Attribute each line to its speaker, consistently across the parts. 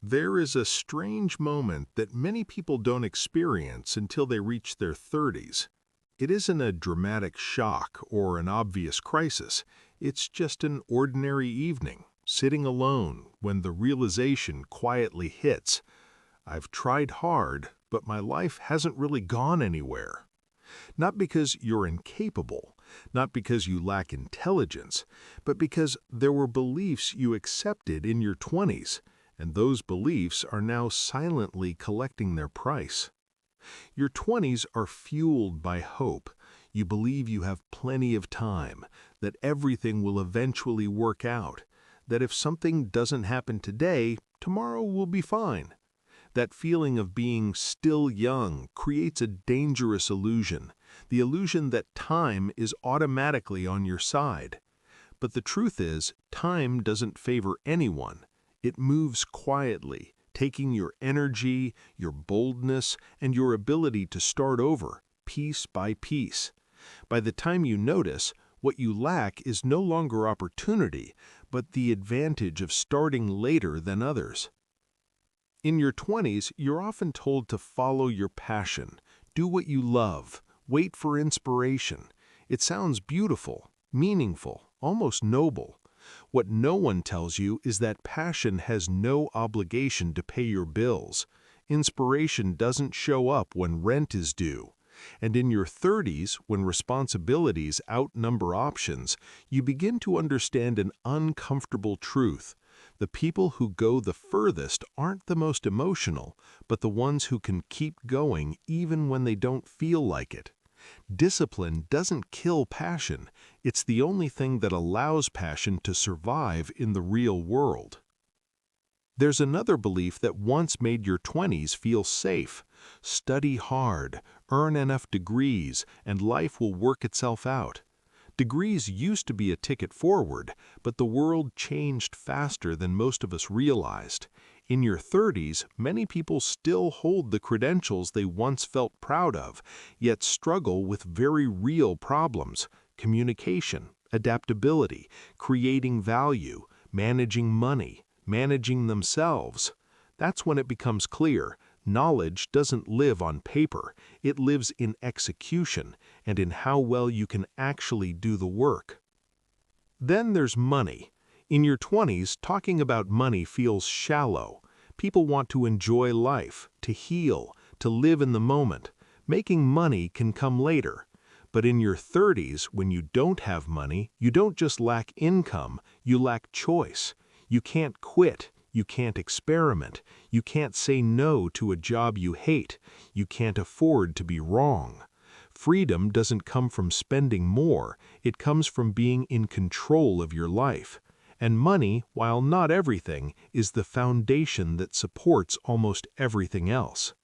Speaker 1: There is a strange moment that many people don't experience until they reach their 30s. It isn't a dramatic shock or an obvious crisis. It's just an ordinary evening, sitting alone when the realization quietly hits. I've tried hard, but my life hasn't really gone anywhere. Not because you're incapable, not because you lack intelligence, but because there were beliefs you accepted in your 20s, and those beliefs are now silently collecting their price. Your 20s are fueled by hope. You believe you have plenty of time, that everything will eventually work out, that if something doesn't happen today, tomorrow will be fine. That feeling of being still young creates a dangerous illusion, the illusion that time is automatically on your side. But the truth is, time doesn't favor anyone. It moves quietly, taking your energy, your boldness, and your ability to start over, piece by piece. By the time you notice, what you lack is no longer opportunity, but the advantage of starting later than others. In your 20s, you're often told to follow your passion, do what you love, wait for inspiration. It sounds beautiful, meaningful, almost noble. What no one tells you is that passion has no obligation to pay your bills. Inspiration doesn't show up when rent is due. And in your 30s, when responsibilities outnumber options, you begin to understand an uncomfortable truth. The people who go the furthest aren't the most emotional, but the ones who can keep going even when they don't feel like it. Discipline doesn't kill passion. It's the only thing that allows passion to survive in the real world. There's another belief that once made your 20s feel safe. Study hard, earn enough degrees, and life will work itself out. Degrees used to be a ticket forward, but the world changed faster than most of us realized. In your 30s, many people still hold the credentials they once felt proud of, yet struggle with very real problems: communication, adaptability, creating value, managing money, managing themselves. That's when it becomes clear: knowledge doesn't live on paper, it lives in execution and in how well you can actually do the work. Then there's money. In your 20s, talking about money feels shallow. People want to enjoy life, to heal, to live in the moment. Making money can come later. But in your 30s, when you don't have money, you don't just lack income, you lack choice. You can't quit. You can't experiment. You can't say no to a job you hate. You can't afford to be wrong. Freedom doesn't come from spending more. It comes from being in control of your life. And money, while not everything, is the foundation that supports almost everything else.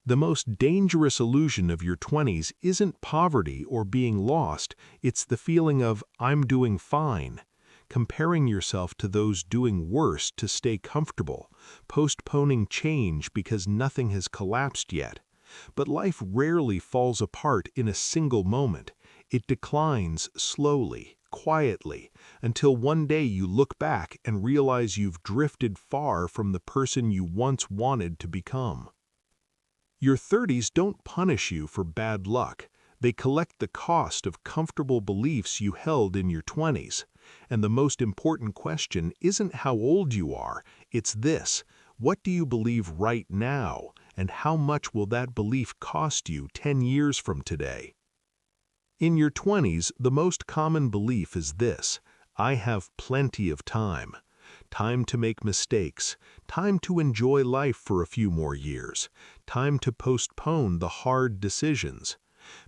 Speaker 1: The most dangerous illusion of your 20s isn't poverty or being lost. It's the feeling of "I'm doing fine." Comparing yourself to those doing worse to stay comfortable, postponing change because nothing has collapsed yet. But life rarely falls apart in a single moment. It declines slowly, quietly, until one day you look back and realize you've drifted far from the person you once wanted to become. Your 30s don't punish you for bad luck. They collect the cost of comfortable beliefs you held in your 20s. And the most important question isn't how old you are, it's this: what do you believe right now, and how much will that belief cost you 10 years from today? In your 20s, the most common belief is this: I have plenty of time. Time to make mistakes, time to enjoy life for a few more years, time to postpone the hard decisions.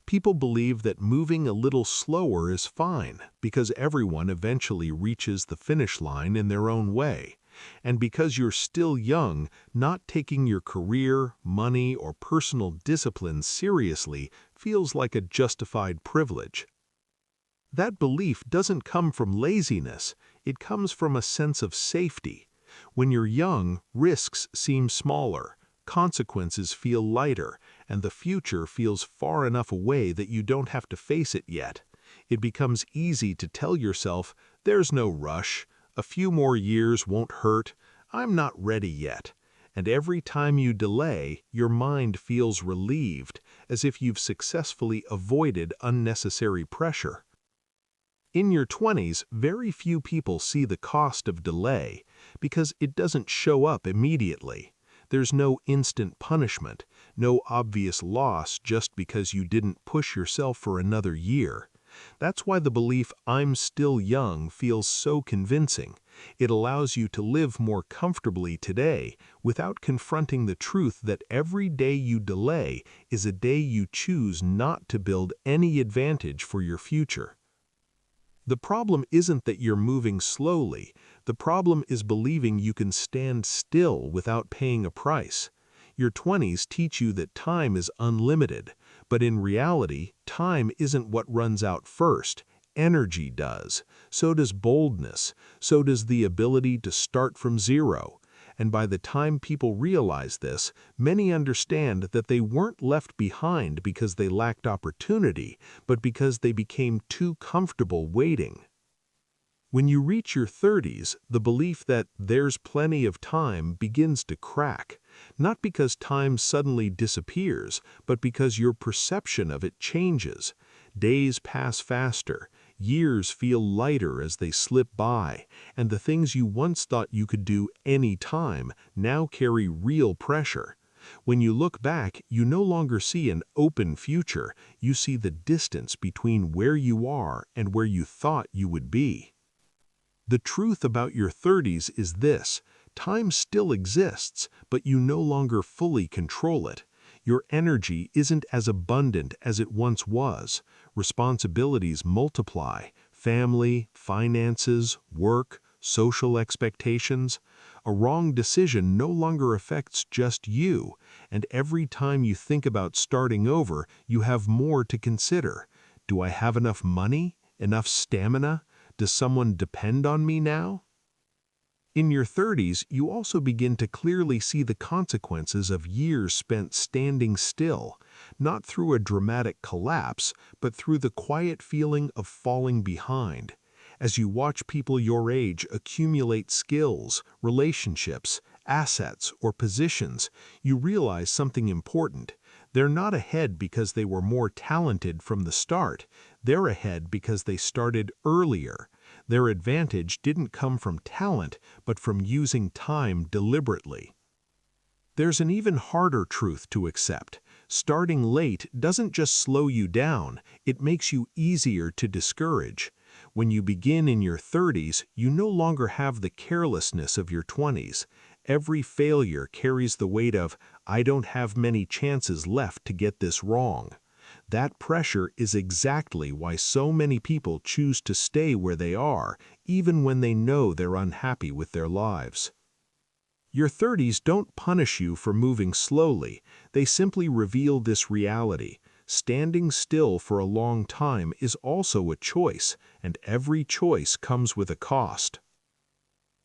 Speaker 1: People believe that moving a little slower is fine because everyone eventually reaches the finish line in their own way. And because you're still young, not taking your career, money, or personal discipline seriously feels like a justified privilege. That belief doesn't come from laziness, it comes from a sense of safety. When you're young, risks seem smaller, consequences feel lighter, and the future feels far enough away that you don't have to face it yet. It becomes easy to tell yourself, there's no rush, a few more years won't hurt, I'm not ready yet. And every time you delay, your mind feels relieved, as if you've successfully avoided unnecessary pressure. In your 20s, very few people see the cost of delay because it doesn't show up immediately. There's no instant punishment, no obvious loss just because you didn't push yourself for another year. That's why the belief "I'm still young" feels so convincing. It allows you to live more comfortably today without confronting the truth that every day you delay is a day you choose not to build any advantage for your future. The problem isn't that you're moving slowly. The problem is believing you can stand still without paying a price. Your 20s teach you that time is unlimited, but in reality, time isn't what runs out first. Energy does. So does boldness. So does the ability to start from zero. And by the time people realize this, many understand that they weren't left behind because they lacked opportunity, but because they became too comfortable waiting. When you reach your 30s, the belief that there's plenty of time begins to crack, not because time suddenly disappears, but because your perception of it changes. Days pass faster, years feel lighter as they slip by, and the things you once thought you could do any time now carry real pressure. When you look back, you no longer see an open future, you see the distance between where you are and where you thought you would be. The truth about your 30s is this: time still exists, but you no longer fully control it. Your energy isn't as abundant as it once was. Responsibilities multiply: family, finances, work, social expectations. A wrong decision no longer affects just you, and every time you think about starting over, you have more to consider. Do I have enough money? Enough stamina? Does someone depend on me now? In your 30s, you also begin to clearly see the consequences of years spent standing still, not through a dramatic collapse, but through the quiet feeling of falling behind. As you watch people your age accumulate skills, relationships, assets, or positions, you realize something important. They're not ahead because they were more talented from the start. They're ahead because they started earlier. Their advantage didn't come from talent, but from using time deliberately. There's an even harder truth to accept. Starting late doesn't just slow you down, it makes you easier to discourage. When you begin in your 30s, you no longer have the carelessness of your 20s. Every failure carries the weight of, "I don't have many chances left to get this wrong." That pressure is exactly why so many people choose to stay where they are, even when they know they're unhappy with their lives. Your 30s don't punish you for moving slowly, they simply reveal this reality. Standing still for a long time is also a choice, and every choice comes with a cost.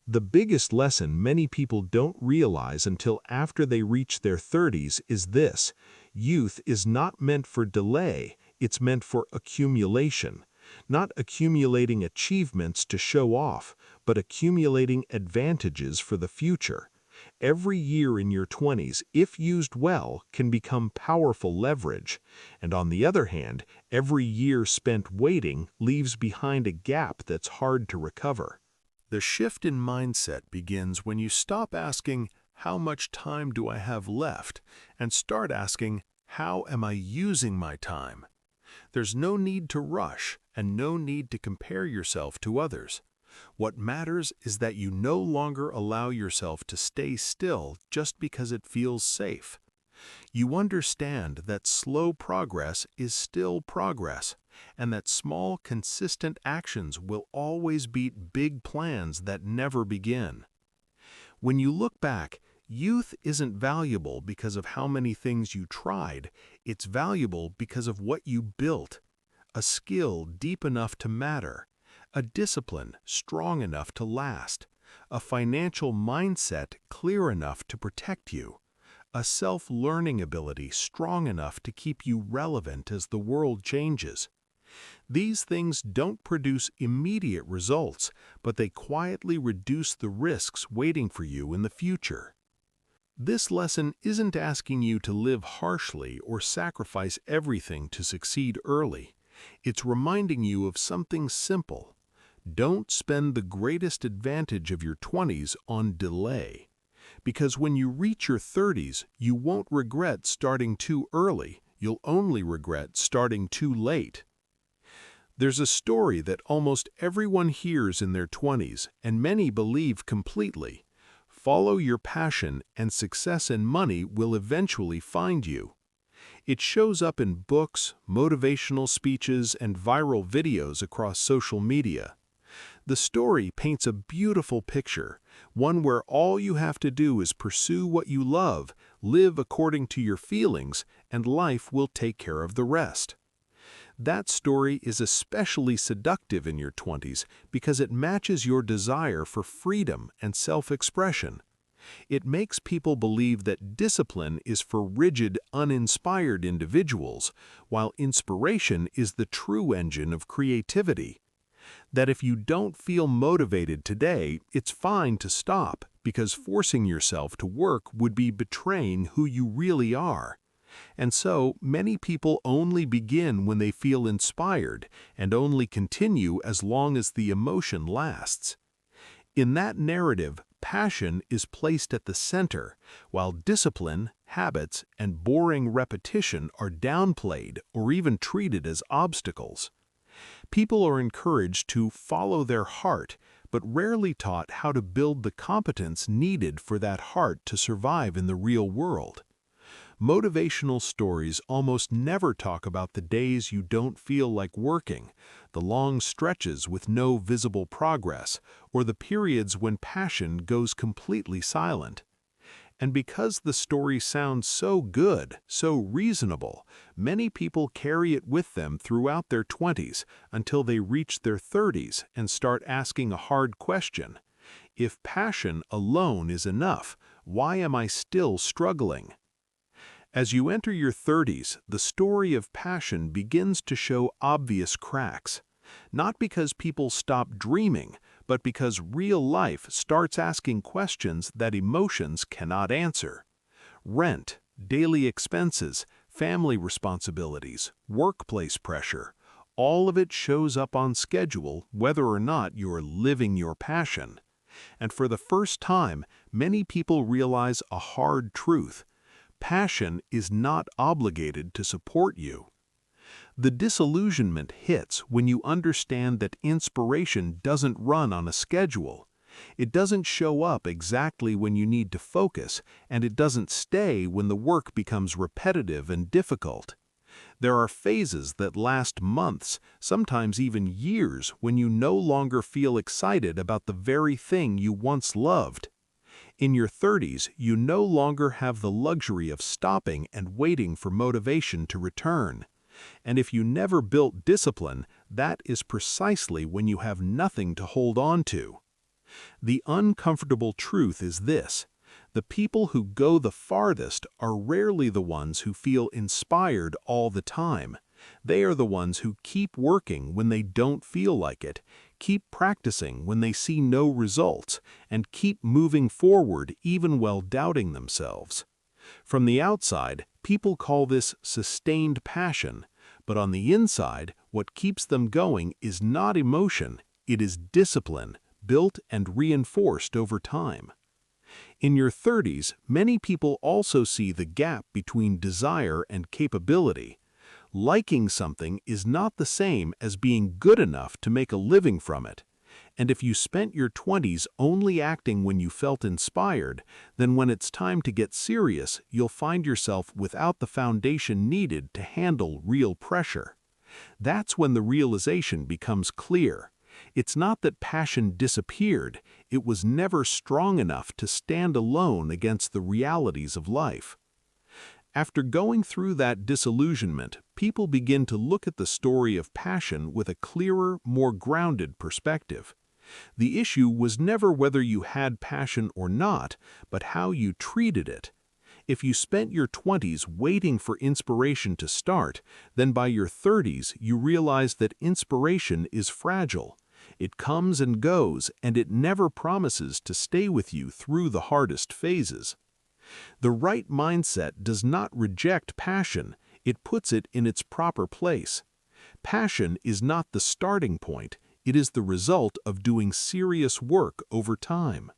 Speaker 1: The biggest lesson many people don't realize until after they reach their 30s is this: youth is not meant for delay, it's meant for accumulation. Not accumulating achievements to show off, but accumulating advantages for the future. Every year in your 20s, if used well, can become powerful leverage. And on the other hand, every year spent waiting leaves behind a gap that's hard to recover. The shift in mindset begins when you stop asking, "How much time do I have left?" and start asking, "How am I using my time?" There's no need to rush and no need to compare yourself to others. What matters is that you no longer allow yourself to stay still just because it feels safe. You understand that slow progress is still progress, and that small, consistent actions will always beat big plans that never begin. When you look back, youth isn't valuable because of how many things you tried, it's valuable because of what you built. A skill deep enough to matter, a discipline strong enough to last, a financial mindset clear enough to protect you, a self-learning ability strong enough to keep you relevant as the world changes. These things don't produce immediate results, but they quietly reduce the risks waiting for you in the future. This lesson isn't asking you to live harshly or sacrifice everything to succeed early. It's reminding you of something simple. Don't spend the greatest advantage of your 20s on delay. Because when you reach your 30s, you won't regret starting too early. You'll only regret starting too late. There's a story that almost everyone hears in their 20s, and many believe completely. Follow your passion, and success and money will eventually find you. It shows up in books, motivational speeches, and viral videos across social media. The story paints a beautiful picture, one where all you have to do is pursue what you love, live according to your feelings, and life will take care of the rest. That story is especially seductive in your 20s because it matches your desire for freedom and self-expression. It makes people believe that discipline is for rigid, uninspired individuals, while inspiration is the true engine of creativity. That if you don't feel motivated today, it's fine to stop, because forcing yourself to work would be betraying who you really are. And so, many people only begin when they feel inspired, and only continue as long as the emotion lasts. In that narrative, passion is placed at the center, while discipline, habits, and boring repetition are downplayed or even treated as obstacles. People are encouraged to follow their heart, but rarely taught how to build the competence needed for that heart to survive in the real world. Motivational stories almost never talk about the days you don't feel like working, the long stretches with no visible progress, or the periods when passion goes completely silent. And because the story sounds so good, so reasonable, many people carry it with them throughout their 20s until they reach their 30s and start asking a hard question. If passion alone is enough, why am I still struggling? As you enter your 30s, the story of passion begins to show obvious cracks. Not because people stop dreaming, but because real life starts asking questions that emotions cannot answer. Rent, daily expenses, family responsibilities, workplace pressure, all of it shows up on schedule whether or not you're living your passion. And for the first time, many people realize a hard truth. Passion is not obligated to support you. The disillusionment hits when you understand that inspiration doesn't run on a schedule. It doesn't show up exactly when you need to focus, and it doesn't stay when the work becomes repetitive and difficult. There are phases that last months, sometimes even years, when you no longer feel excited about the very thing you once loved. In your 30s, you no longer have the luxury of stopping and waiting for motivation to return. And if you never built discipline, that is precisely when you have nothing to hold on to. The uncomfortable truth is this: the people who go the farthest are rarely the ones who feel inspired all the time. They are the ones who keep working when they don't feel like it, keep practicing when they see no results, and keep moving forward even while doubting themselves. From the outside, people call this sustained passion, but on the inside, what keeps them going is not emotion, it is discipline, built and reinforced over time. In your 30s, many people also see the gap between desire and capability. Liking something is not the same as being good enough to make a living from it. And if you spent your 20s only acting when you felt inspired, then when it's time to get serious, you'll find yourself without the foundation needed to handle real pressure. That's when the realization becomes clear. It's not that passion disappeared, it was never strong enough to stand alone against the realities of life. After going through that disillusionment, people begin to look at the story of passion with a clearer, more grounded perspective. The issue was never whether you had passion or not, but how you treated it. If you spent your 20s waiting for inspiration to start, then by your 30s you realize that inspiration is fragile. It comes and goes, and it never promises to stay with you through the hardest phases. The right mindset does not reject passion, it puts it in its proper place. Passion is not the starting point, it is the result of doing serious work over time.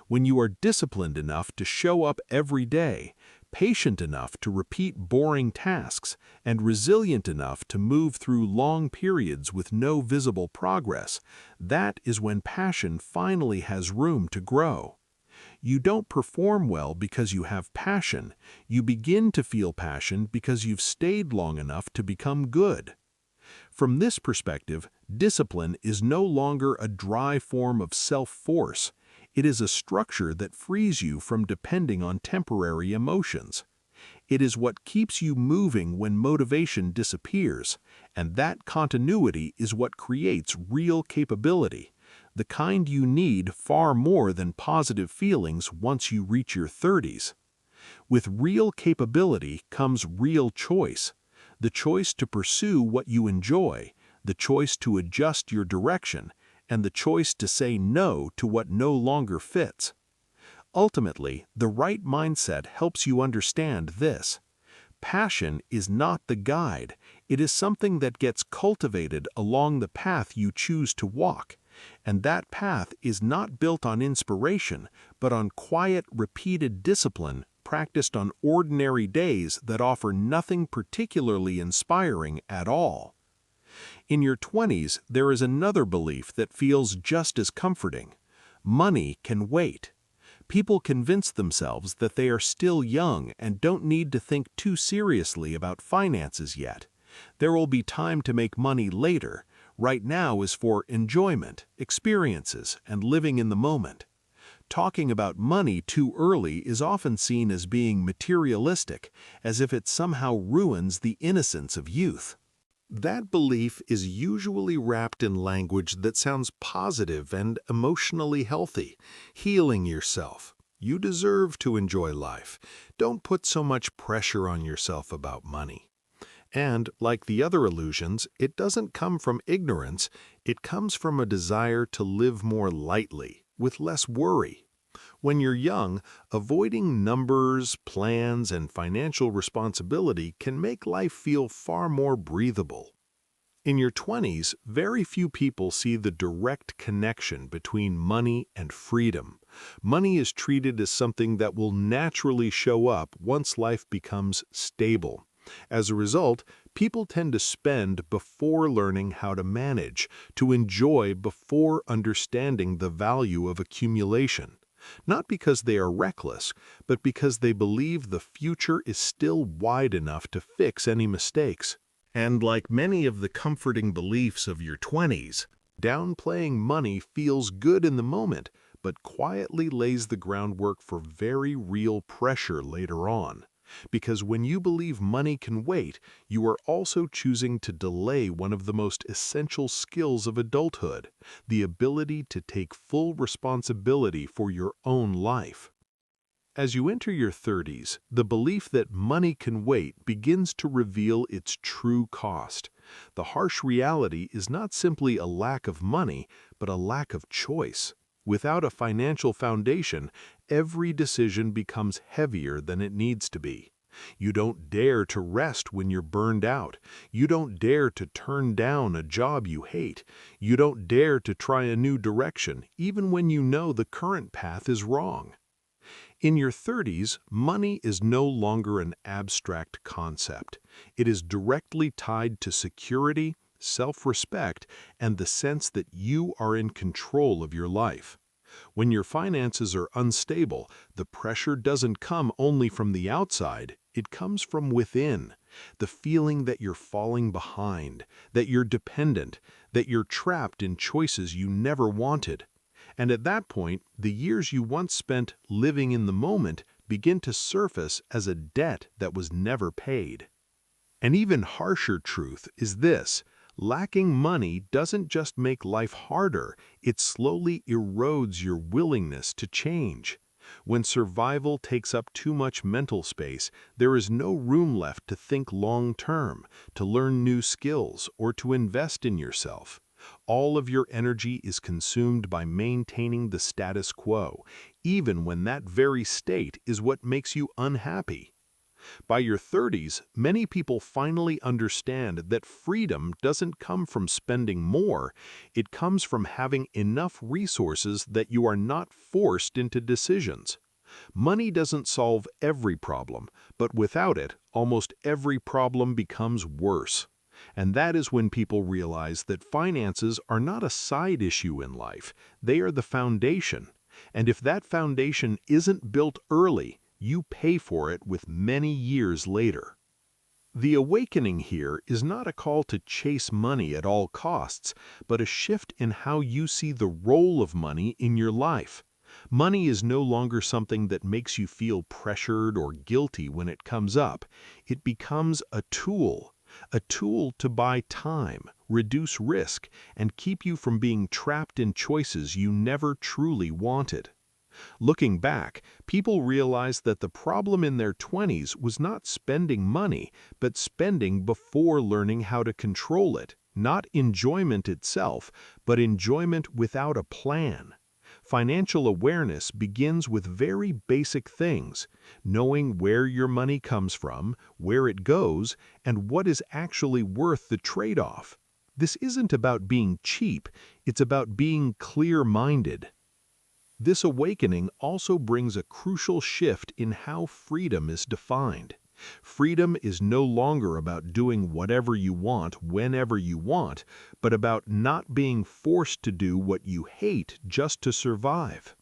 Speaker 1: When you are disciplined enough to show up every day, patient enough to repeat boring tasks, and resilient enough to move through long periods with no visible progress, that is when passion finally has room to grow. You don't perform well because you have passion. You begin to feel passion because you've stayed long enough to become good. From this perspective, discipline is no longer a dry form of self-force. It is a structure that frees you from depending on temporary emotions. It is what keeps you moving when motivation disappears, and that continuity is what creates real capability, the kind you need far more than positive feelings once you reach your 30s. With real capability comes real choice, the choice to pursue what you enjoy, the choice to adjust your direction, and the choice to say no to what no longer fits. Ultimately, the right mindset helps you understand this. Passion is not the guide, it is something that gets cultivated along the path you choose to walk, and that path is not built on inspiration, but on quiet, repeated discipline practiced on ordinary days that offer nothing particularly inspiring at all. In your 20s, there is another belief that feels just as comforting. Money can wait. People convince themselves that they are still young and don't need to think too seriously about finances yet. There will be time to make money later. Right now is for enjoyment, experiences, and living in the moment. Talking about money too early is often seen as being materialistic, as if it somehow ruins the innocence of youth. That belief is usually wrapped in language that sounds positive and emotionally healthy, healing yourself. You deserve to enjoy life. Don't put so much pressure on yourself about money. And, like the other illusions, it doesn't come from ignorance, it comes from a desire to live more lightly, with less worry. When you're young, avoiding numbers, plans, and financial responsibility can make life feel far more breathable. In your 20s, very few people see the direct connection between money and freedom. Money is treated as something that will naturally show up once life becomes stable. As a result, people tend to spend before learning how to manage, to enjoy before understanding the value of accumulation. Not because they are reckless, but because they believe the future is still wide enough to fix any mistakes. And like many of the comforting beliefs of your 20s, downplaying money feels good in the moment, but quietly lays the groundwork for very real pressure later on. Because when you believe money can wait, you are also choosing to delay one of the most essential skills of adulthood, the ability to take full responsibility for your own life. As you enter your 30s, the belief that money can wait begins to reveal its true cost. The harsh reality is not simply a lack of money, but a lack of choice. Without a financial foundation, every decision becomes heavier than it needs to be. You don't dare to rest when you're burned out. You don't dare to turn down a job you hate. You don't dare to try a new direction, even when you know the current path is wrong. In your 30s, money is no longer an abstract concept. It is directly tied to security, self-respect, and the sense that you are in control of your life. When your finances are unstable, the pressure doesn't come only from the outside, it comes from within. The feeling that you're falling behind, that you're dependent, that you're trapped in choices you never wanted. And at that point, the years you once spent living in the moment begin to surface as a debt that was never paid. An even harsher truth is this: lacking money doesn't just make life harder, it slowly erodes your willingness to change. When survival takes up too much mental space, there is no room left to think long-term, to learn new skills, or to invest in yourself. All of your energy is consumed by maintaining the status quo, even when that very state is what makes you unhappy. By your 30s, many people finally understand that freedom doesn't come from spending more, it comes from having enough resources that you are not forced into decisions. Money doesn't solve every problem, but without it, almost every problem becomes worse. And that is when people realize that finances are not a side issue in life, they are the foundation. And if that foundation isn't built early, you pay for it with many years later. The awakening here is not a call to chase money at all costs, but a shift in how you see the role of money in your life. Money is no longer something that makes you feel pressured or guilty when it comes up. It becomes a tool to buy time, reduce risk, and keep you from being trapped in choices you never truly wanted. Looking back, people realized that the problem in their 20s was not spending money, but spending before learning how to control it, not enjoyment itself, but enjoyment without a plan. Financial awareness begins with very basic things, knowing where your money comes from, where it goes, and what is actually worth the trade-off. This isn't about being cheap, it's about being clear-minded. This awakening also brings a crucial shift in how freedom is defined. Freedom is no longer about doing whatever you want whenever you want, but about not being forced to do what you hate just to survive.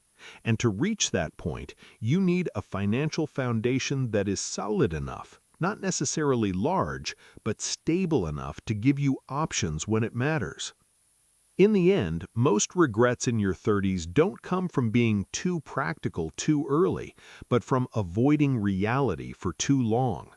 Speaker 1: And to reach that point, you need a financial foundation that is solid enough, not necessarily large, but stable enough to give you options when it matters. In the end, most regrets in your 30s don't come from being too practical too early, but from avoiding reality for too long.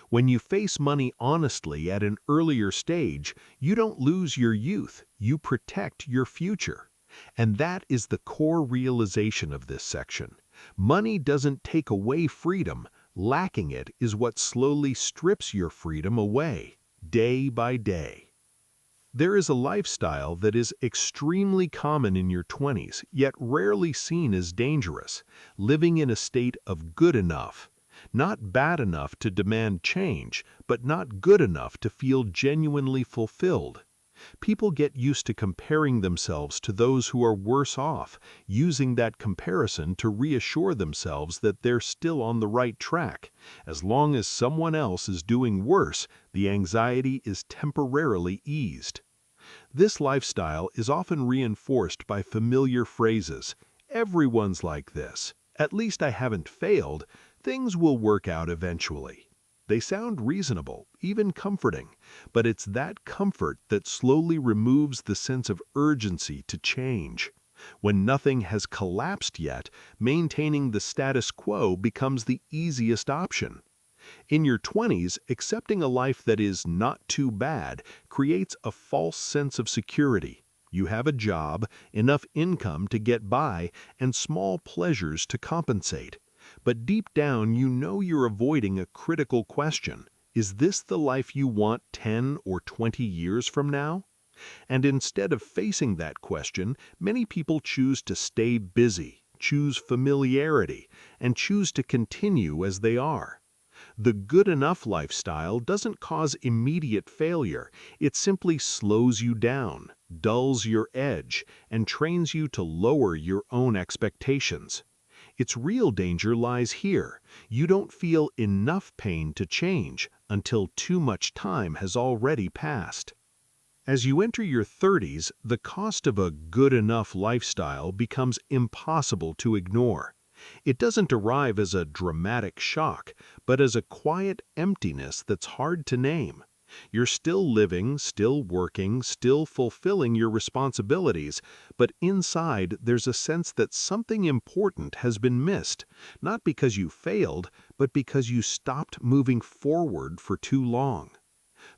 Speaker 1: When you face money honestly at an earlier stage, you don't lose your youth, you protect your future. And that is the core realization of this section. Money doesn't take away freedom, lacking it is what slowly strips your freedom away, day by day. There is a lifestyle that is extremely common in your 20s, yet rarely seen as dangerous, living in a state of good enough. Not bad enough to demand change, but not good enough to feel genuinely fulfilled. People get used to comparing themselves to those who are worse off, using that comparison to reassure themselves that they're still on the right track. As long as someone else is doing worse, the anxiety is temporarily eased. This lifestyle is often reinforced by familiar phrases. Everyone's like this. At least I haven't failed. Things will work out eventually. They sound reasonable, even comforting, but it's that comfort that slowly removes the sense of urgency to change. When nothing has collapsed yet, maintaining the status quo becomes the easiest option. In your 20s, accepting a life that is not too bad creates a false sense of security. You have a job, enough income to get by, and small pleasures to compensate. But deep down, you know you're avoiding a critical question. Is this the life you want 10 or 20 years from now? And instead of facing that question, many people choose to stay busy, choose familiarity, and choose to continue as they are. The good enough lifestyle doesn't cause immediate failure, it simply slows you down, dulls your edge, and trains you to lower your own expectations. Its real danger lies here. You don't feel enough pain to change until too much time has already passed. As you enter your 30s, the cost of a good enough lifestyle becomes impossible to ignore. It doesn't arrive as a dramatic shock, but as a quiet emptiness that's hard to name. You're still living, still working, still fulfilling your responsibilities, but inside there's a sense that something important has been missed, not because you failed, but because you stopped moving forward for too long.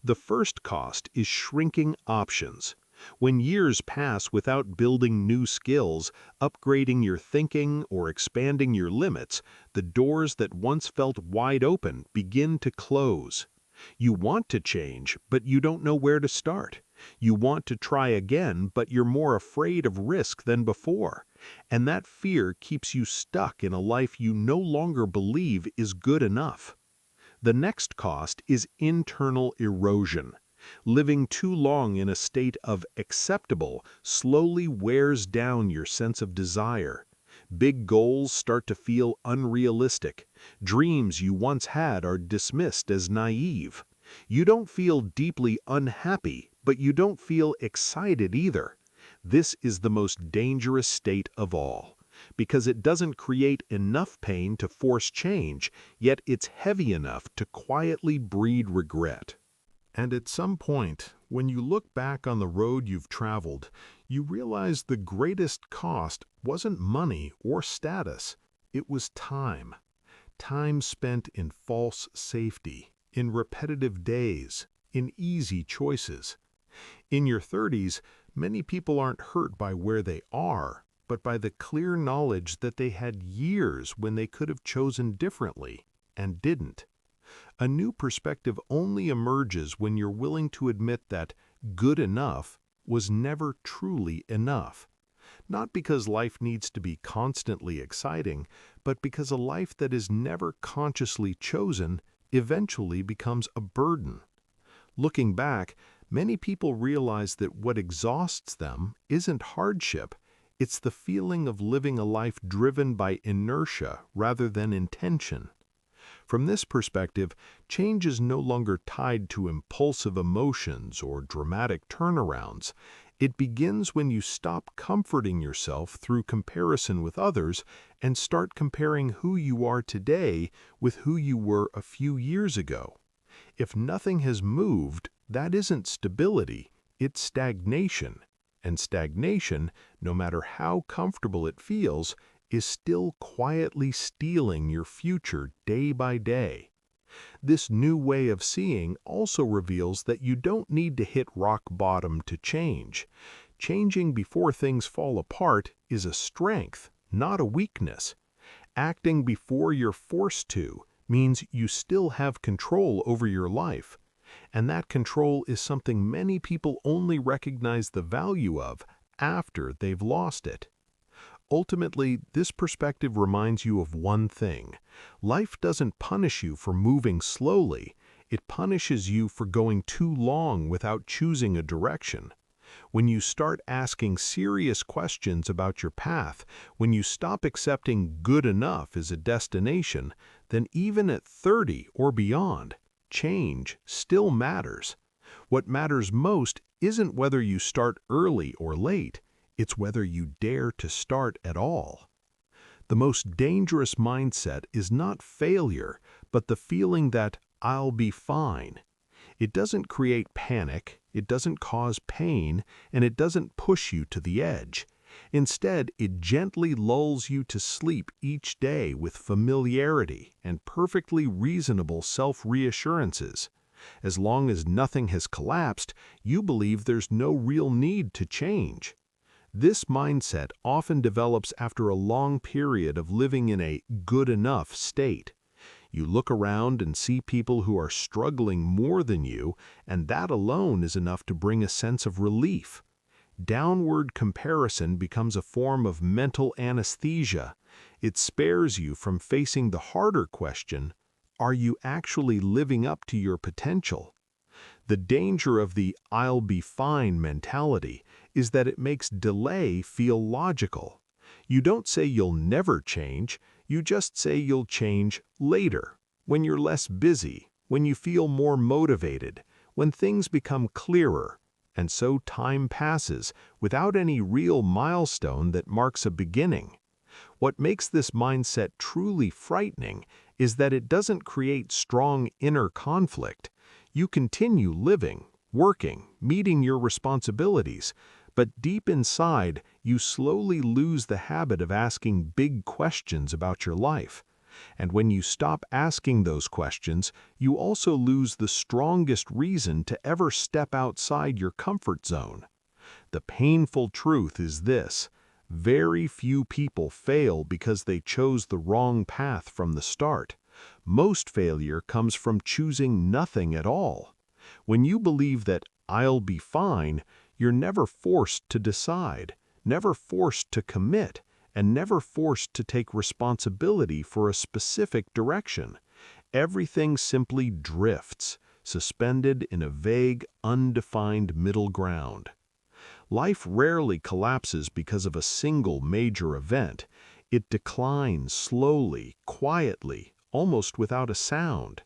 Speaker 1: The first cost is shrinking options. When years pass without building new skills, upgrading your thinking, or expanding your limits, the doors that once felt wide open begin to close. You want to change, but you don't know where to start. You want to try again, but you're more afraid of risk than before. And that fear keeps you stuck in a life you no longer believe is good enough. The next cost is internal erosion. Living too long in a state of acceptable slowly wears down your sense of desire. Big goals start to feel unrealistic. Dreams you once had are dismissed as naive. You don't feel deeply unhappy, but you don't feel excited either. This is the most dangerous state of all, because it doesn't create enough pain to force change, yet it's heavy enough to quietly breed regret. And at some point, when you look back on the road you've traveled, you realize the greatest cost wasn't money or status, it was time. Time spent in false safety, in repetitive days, in easy choices. In your 30s, many people aren't hurt by where they are, but by the clear knowledge that they had years when they could have chosen differently and didn't. A new perspective only emerges when you're willing to admit that good enough was never truly enough. Not because life needs to be constantly exciting, but because a life that is never consciously chosen eventually becomes a burden. Looking back, many people realize that what exhausts them isn't hardship, it's the feeling of living a life driven by inertia rather than intention. From this perspective, change is no longer tied to impulsive emotions or dramatic turnarounds. It begins when you stop comforting yourself through comparison with others and start comparing who you are today with who you were a few years ago. If nothing has moved, that isn't stability, it's stagnation. And stagnation, no matter how comfortable it feels, is still quietly stealing your future day by day. This new way of seeing also reveals that you don't need to hit rock bottom to change. Changing before things fall apart is a strength, not a weakness. Acting before you're forced to means you still have control over your life. And that control is something many people only recognize the value of after they've lost it. Ultimately, this perspective reminds you of one thing. Life doesn't punish you for moving slowly. It punishes you for going too long without choosing a direction. When you start asking serious questions about your path, when you stop accepting good enough as a destination, then even at 30 or beyond, change still matters. What matters most isn't whether you start early or late. It's whether you dare to start at all. The most dangerous mindset is not failure, but the feeling that I'll be fine. It doesn't create panic, it doesn't cause pain, and it doesn't push you to the edge. Instead, it gently lulls you to sleep each day with familiarity and perfectly reasonable self-reassurances. As long as nothing has collapsed, you believe there's no real need to change. This mindset often develops after a long period of living in a good enough state. You look around and see people who are struggling more than you, and that alone is enough to bring a sense of relief. Downward comparison becomes a form of mental anesthesia. It spares you from facing the harder question, are you actually living up to your potential? The danger of the "I'll be fine" mentality is that it makes delay feel logical. You don't say you'll never change, you just say you'll change later, when you're less busy, when you feel more motivated, when things become clearer. And so time passes without any real milestone that marks a beginning. What makes this mindset truly frightening is that it doesn't create strong inner conflict. You continue living, working, meeting your responsibilities, but deep inside, you slowly lose the habit of asking big questions about your life. And when you stop asking those questions, you also lose the strongest reason to ever step outside your comfort zone. The painful truth is this: very few people fail because they chose the wrong path from the start. Most failure comes from choosing nothing at all. When you believe that "I'll be fine," you're never forced to decide, never forced to commit, and never forced to take responsibility for a specific direction. Everything simply drifts, suspended in a vague, undefined middle ground. Life rarely collapses because of a single major event. It declines slowly, quietly, almost without a sound.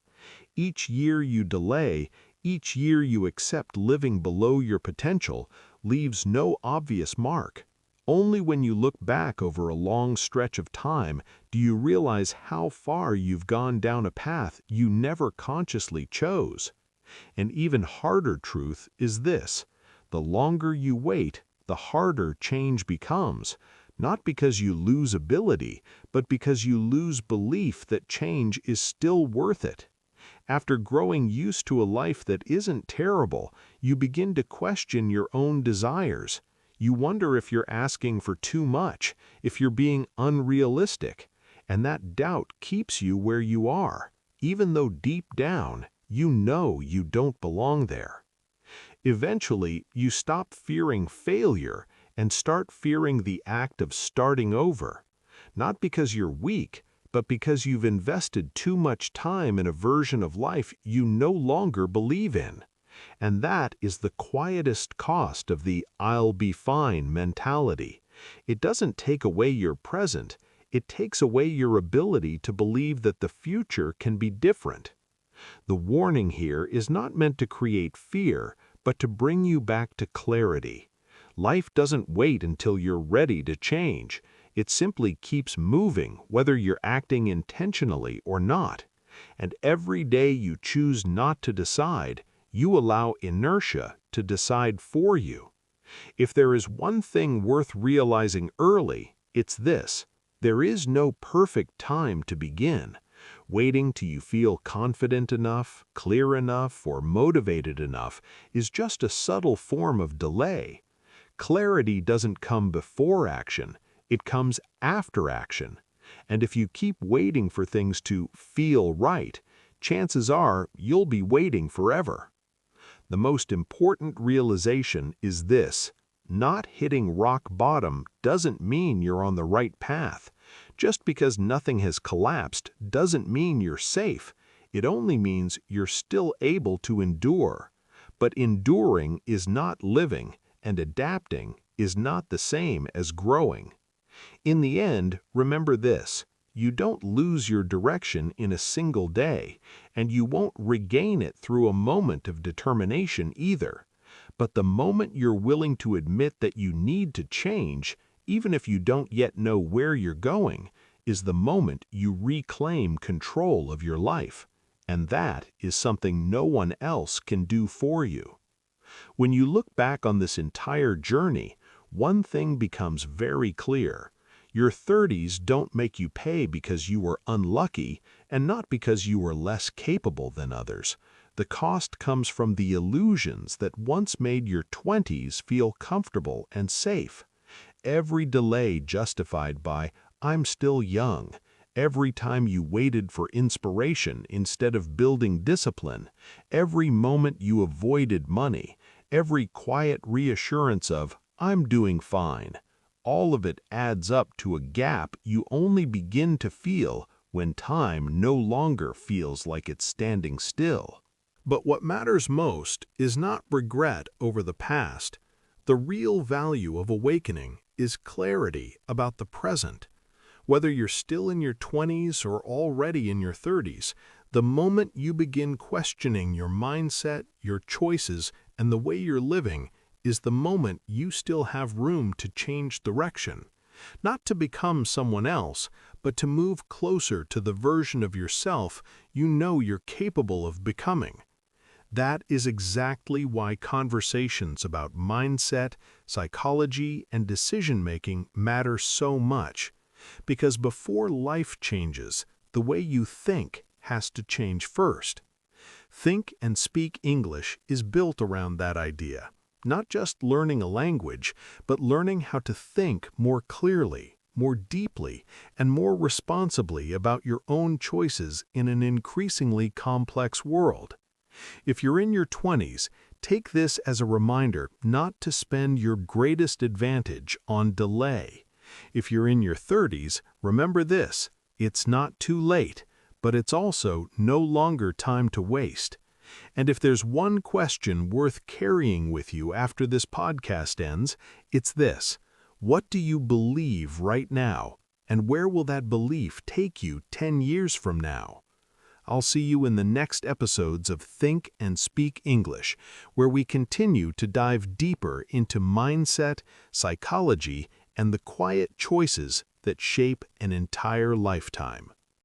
Speaker 1: Each year you delay, each year you accept living below your potential, leaves no obvious mark. Only when you look back over a long stretch of time do you realize how far you've gone down a path you never consciously chose. An even harder truth is this: the longer you wait, the harder change becomes, not because you lose ability, but because you lose belief that change is still worth it. After growing used to a life that isn't terrible, you begin to question your own desires. You wonder if you're asking for too much, if you're being unrealistic, and that doubt keeps you where you are, even though deep down, you know you don't belong there. Eventually, you stop fearing failure and start fearing the act of starting over, not because you're weak, but because you've invested too much time in a version of life you no longer believe in. And that is the quietest cost of the "I'll be fine" mentality. It doesn't take away your present, it takes away your ability to believe that the future can be different. The warning here is not meant to create fear, but to bring you back to clarity. Life doesn't wait until you're ready to change. It simply keeps moving, whether you're acting intentionally or not. And every day you choose not to decide, you allow inertia to decide for you. If there is one thing worth realizing early, it's this: there is no perfect time to begin. Waiting till you feel confident enough, clear enough, or motivated enough is just a subtle form of delay. Clarity doesn't come before action, it comes after action. And if you keep waiting for things to feel right, chances are you'll be waiting forever. The most important realization is this: not hitting rock bottom doesn't mean you're on the right path. Just because nothing has collapsed doesn't mean you're safe. It only means you're still able to endure. But enduring is not living, and adapting is not the same as growing. In the end, remember this: you don't lose your direction in a single day, and you won't regain it through a moment of determination either. But the moment you're willing to admit that you need to change, even if you don't yet know where you're going, is the moment you reclaim control of your life. And that is something no one else can do for you. When you look back on this entire journey, one thing becomes very clear. Your 30s don't make you pay because you were unlucky and not because you were less capable than others. The cost comes from the illusions that once made your 20s feel comfortable and safe. Every delay justified by "I'm still young," every time you waited for inspiration instead of building discipline, every moment you avoided money, every quiet reassurance of "I'm doing fine," all of it adds up to a gap you only begin to feel when time no longer feels like it's standing still. But what matters most is not regret over the past. The real value of awakening is clarity about the present. Whether you're still in your 20s or already in your 30s, the moment you begin questioning your mindset, your choices, and the way you're living is the moment you still have room to change direction. Not to become someone else, but to move closer to the version of yourself you know you're capable of becoming. That is exactly why conversations about mindset, psychology, and decision-making matter so much. Because before life changes, the way you think has to change first. Think and Speak English is built around that idea. not just learning a language, but learning how to think more clearly, more deeply, and more responsibly about your own choices in an increasingly complex world. If you're in your 20s, take this as a reminder not to spend your greatest advantage on delay. If you're in your 30s, remember this: it's not too late, but it's also no longer time to waste. And if there's one question worth carrying with you after this podcast ends, it's this: what do you believe right now, and where will that belief take you 10 years from now? I'll see you in the next episodes of Think and Speak English, where we continue to dive deeper into mindset, psychology, and the quiet choices that shape an entire lifetime.